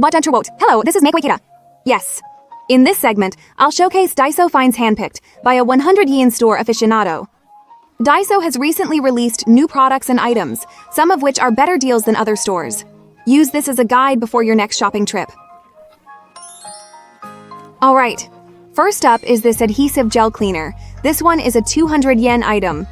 Tote. Hello, this is Make Yes. In this segment, I'll showcase Daiso finds handpicked by a 100 yen store aficionado. Daiso has recently released new products and items, some of which are better deals than other stores. Use this as a guide before your next shopping trip. Alright, first up is this adhesive gel cleaner. This one is a 200 yen item.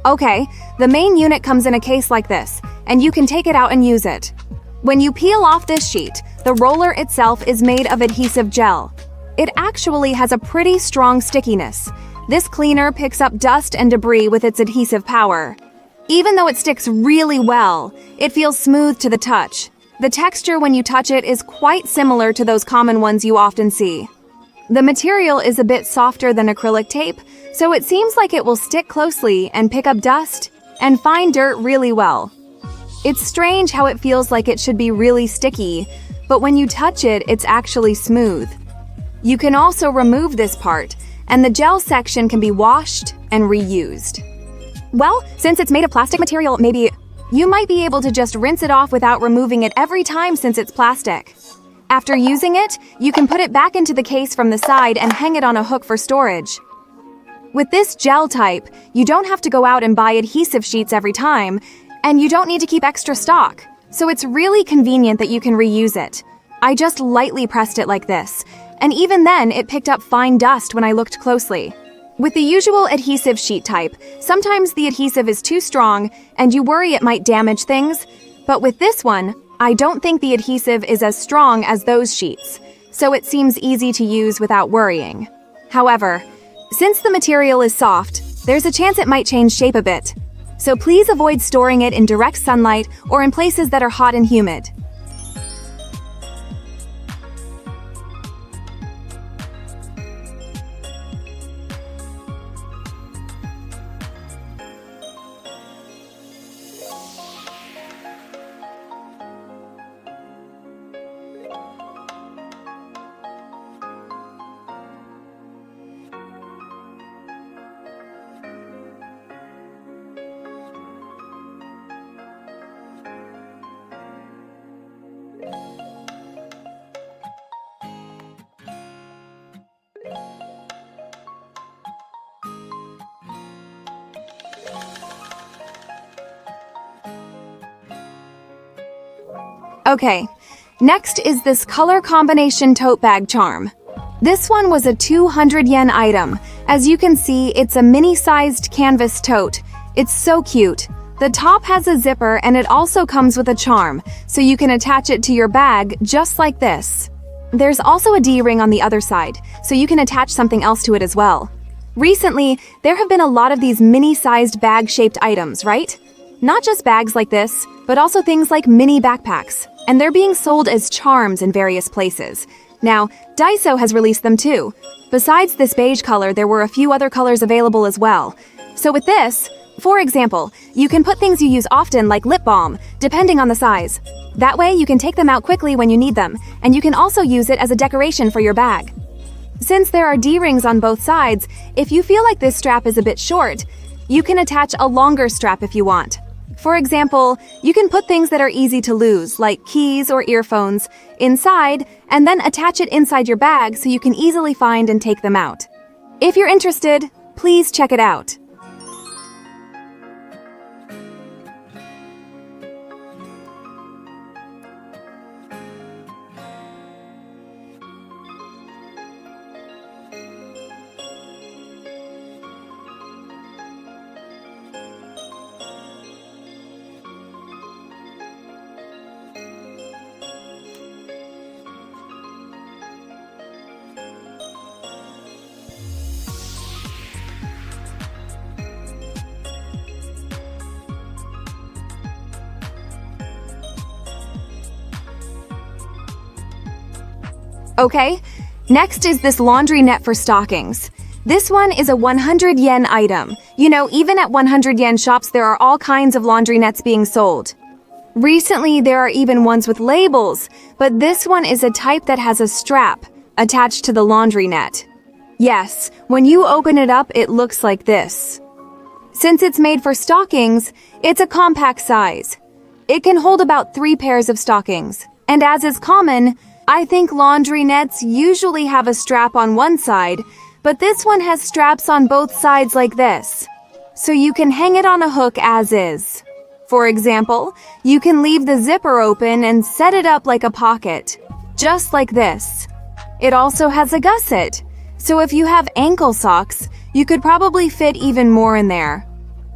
Okay, the main unit comes in a case like this, and you can take it out and use it. When you peel off this sheet, the roller itself is made of adhesive gel. It actually has a pretty strong stickiness. This cleaner picks up dust and debris with its adhesive power. Even though it sticks really well, it feels smooth to the touch. The texture when you touch it is quite similar to those common ones you often see. The material is a bit softer than acrylic tape, so it seems like it will stick closely and pick up dust and fine dirt really well. It's strange how it feels like it should be really sticky, but when you touch it, it's actually smooth. You can also remove this part, and the gel section can be washed and reused. Well, since it's made of plastic material, maybe you might be able to just rinse it off without removing it every time since it's plastic. After using it, you can put it back into the case from the side and hang it on a hook for storage. With this gel type, you don't have to go out and buy adhesive sheets every time, and you don't need to keep extra stock, so it's really convenient that you can reuse it. I just lightly pressed it like this, and even then it picked up fine dust when I looked closely. With the usual adhesive sheet type, sometimes the adhesive is too strong and you worry it might damage things, but with this one, I don't think the adhesive is as strong as those sheets, so it seems easy to use without worrying. However, since the material is soft, there's a chance it might change shape a bit. So please avoid storing it in direct sunlight or in places that are hot and humid. Okay, next is this color combination tote bag charm. This one was a 200 yen item. As you can see, it's a mini-sized canvas tote. It's so cute. The top has a zipper and it also comes with a charm, so you can attach it to your bag just like this. There's also a D-ring on the other side, so you can attach something else to it as well. Recently, there have been a lot of these mini-sized bag-shaped items, right? Not just bags like this, but also things like mini backpacks, and they're being sold as charms in various places. Now, Daiso has released them too. Besides this beige color, there were a few other colors available as well. So with this, for example, you can put things you use often like lip balm, depending on the size. That way you can take them out quickly when you need them, and you can also use it as a decoration for your bag. Since there are D-rings on both sides, if you feel like this strap is a bit short, you can attach a longer strap if you want. For example, you can put things that are easy to lose, like keys or earphones, inside, and then attach it inside your bag so you can easily find and take them out. If you're interested, please check it out. Okay, next is this laundry net for stockings. This one is a 100 yen item. You know, even at 100 yen shops, there are all kinds of laundry nets being sold. Recently, there are even ones with labels, but this one is a type that has a strap attached to the laundry net. Yes, when you open it up, it looks like this. Since it's made for stockings, it's a compact size. It can hold about 3 pairs of stockings, And as is common, I think laundry nets usually have a strap on one side, but this one has straps on both sides like this. So you can hang it on a hook as is. For example, you can leave the zipper open and set it up like a pocket, just like this. It also has a gusset, so if you have ankle socks, you could probably fit even more in there.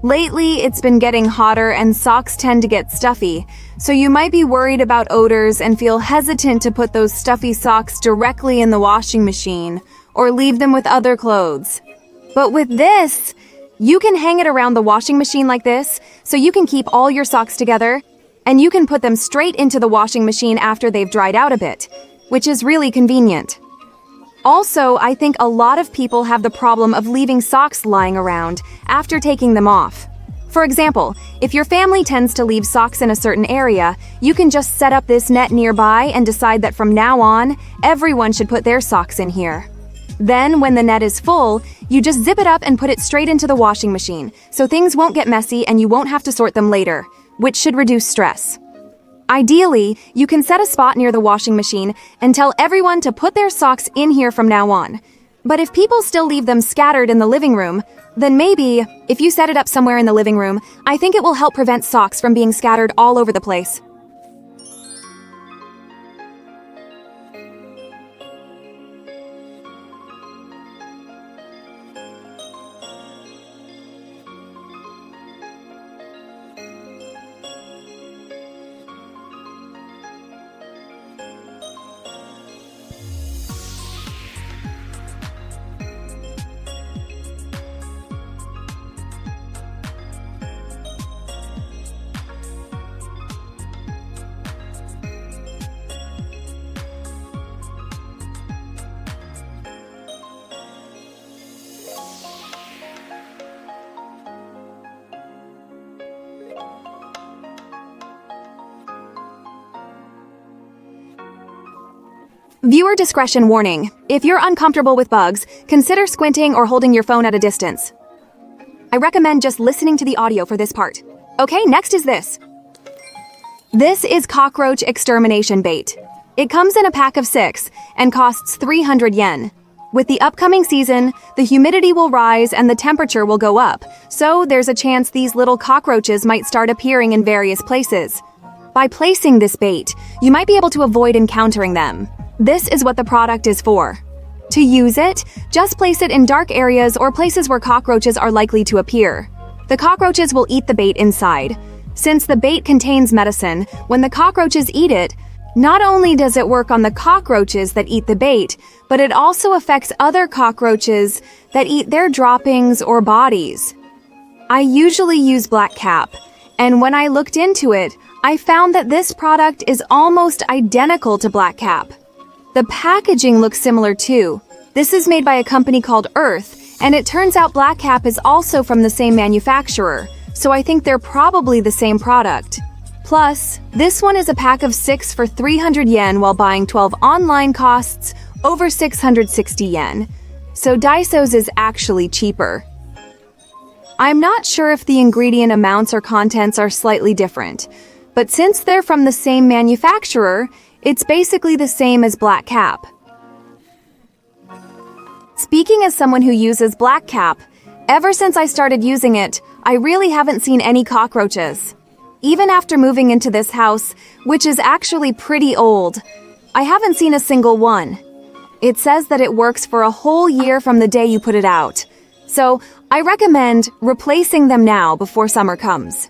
Lately, it's been getting hotter and socks tend to get stuffy, so you might be worried about odors and feel hesitant to put those stuffy socks directly in the washing machine or leave them with other clothes. But with this, you can hang it around the washing machine like this, so you can keep all your socks together, and you can put them straight into the washing machine after they've dried out a bit, which is really convenient. Also, I think a lot of people have the problem of leaving socks lying around after taking them off. For example, if your family tends to leave socks in a certain area, you can just set up this net nearby and decide that from now on, everyone should put their socks in here. Then, when the net is full, you just zip it up and put it straight into the washing machine, so things won't get messy and you won't have to sort them later, which should reduce stress. Ideally, you can set a spot near the washing machine and tell everyone to put their socks in here from now on. But if people still leave them scattered in the living room, then maybe, if you set it up somewhere in the living room, I think it will help prevent socks from being scattered all over the place. Viewer discretion warning. If you're uncomfortable with bugs, consider squinting or holding your phone at a distance. I recommend just listening to the audio for this part. Okay, next is this. This is Cockroach Extermination bait. It comes in a pack of 6 and costs 300 yen. With the upcoming season, the humidity will rise and the temperature will go up, so there's a chance these little cockroaches might start appearing in various places. By placing this bait, you might be able to avoid encountering them. This is what the product is for. To use it, just place it in dark areas or places where cockroaches are likely to appear. The cockroaches will eat the bait inside. Since the bait contains medicine, when the cockroaches eat it, not only does it work on the cockroaches that eat the bait, but it also affects other cockroaches that eat their droppings or bodies. I usually use black cap, and when I looked into it, I found that this product is almost identical to black cap. The packaging looks similar too. This is made by a company called Earth, and it turns out black cap is also from the same manufacturer, so I think they're probably the same product. Plus, this one is a pack of 6 for 300 yen while buying 12 online costs over 660 yen. So Daiso's is actually cheaper. I'm not sure if the ingredient amounts or contents are slightly different, but since they're from the same manufacturer, it's basically the same as black cap. Speaking as someone who uses black cap, ever since I started using it, I really haven't seen any cockroaches. Even after moving into this house, which is actually pretty old, I haven't seen a single one. It says that it works for a whole year from the day you put it out. So I recommend replacing them now before summer comes.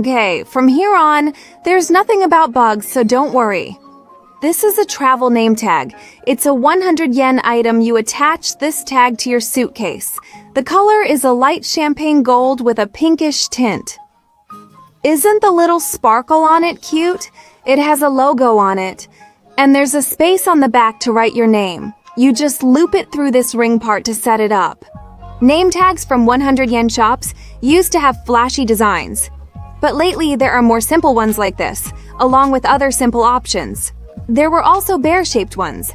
Okay, from here on, there's nothing about bugs, so don't worry. This is a travel name tag. It's a 100 yen item. You attach this tag to your suitcase. The color is a light champagne gold with a pinkish tint. Isn't the little sparkle on it cute? It has a logo on it. And there's a space on the back to write your name. You just loop it through this ring part to set it up. Name tags from 100 yen shops used to have flashy designs. But lately there are more simple ones like this, along with other simple options. There were also bear-shaped ones.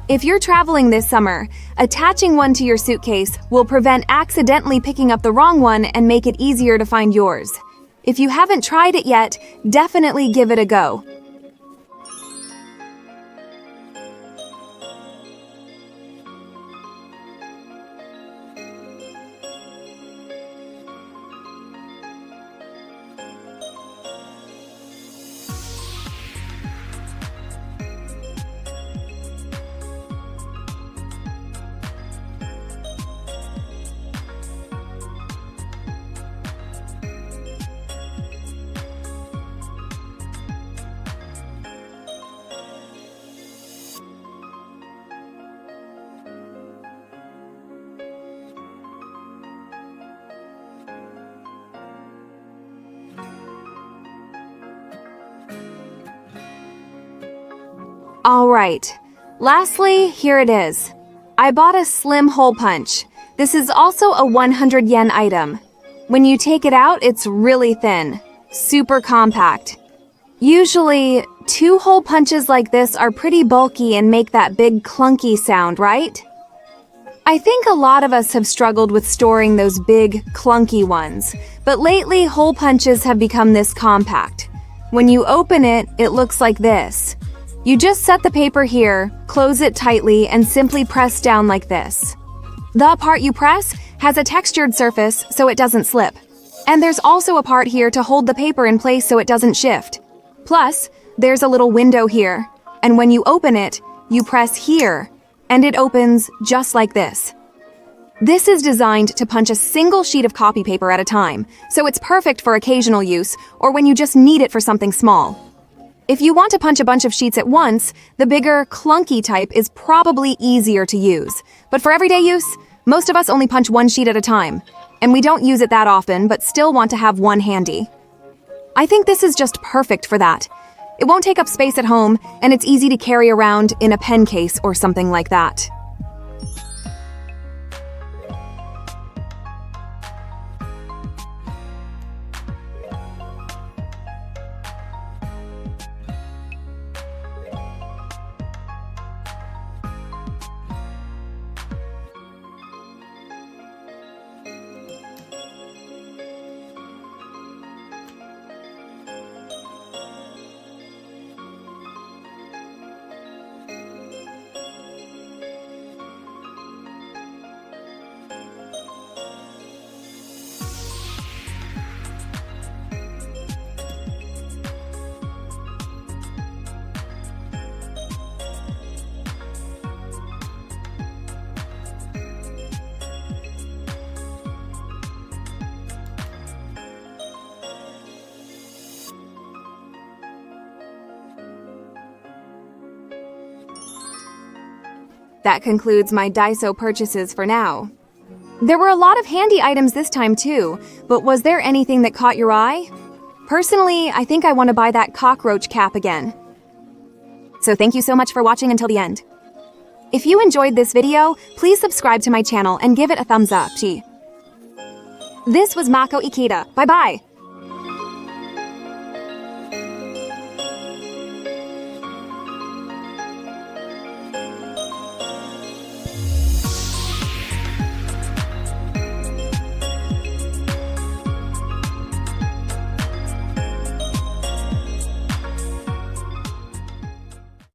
If you're traveling this summer, attaching one to your suitcase will prevent accidentally picking up the wrong one and make it easier to find yours. If you haven't tried it yet, definitely give it a go. Alright, lastly, here it is. I bought a slim hole punch. This is also a 100 yen item. When you take it out, it's really thin, super compact. Usually, 2 hole punches like this are pretty bulky and make that big clunky sound, right? I think a lot of us have struggled with storing those big, clunky ones, but lately hole punches have become this compact. When you open it, it looks like this. You just set the paper here, close it tightly, and simply press down like this. The part you press has a textured surface so it doesn't slip. And there's also a part here to hold the paper in place so it doesn't shift. Plus, there's a little window here, and when you open it, you press here, and it opens just like this. This is designed to punch a single sheet of copy paper at a time, so it's perfect for occasional use or when you just need it for something small. If you want to punch a bunch of sheets at once, the bigger, clunky type is probably easier to use. But for everyday use, most of us only punch 1 sheet at a time, and we don't use it that often, but still want to have one handy. I think this is just perfect for that. It won't take up space at home, and it's easy to carry around in a pen case or something like that. That concludes my Daiso purchases for now. There were a lot of handy items this time too, but was there anything that caught your eye? Personally, I think I want to buy that cockroach cap again. So thank you so much for watching until the end. If you enjoyed this video, please subscribe to my channel and give it a thumbs up. This was Mako Ikeda. Bye-bye!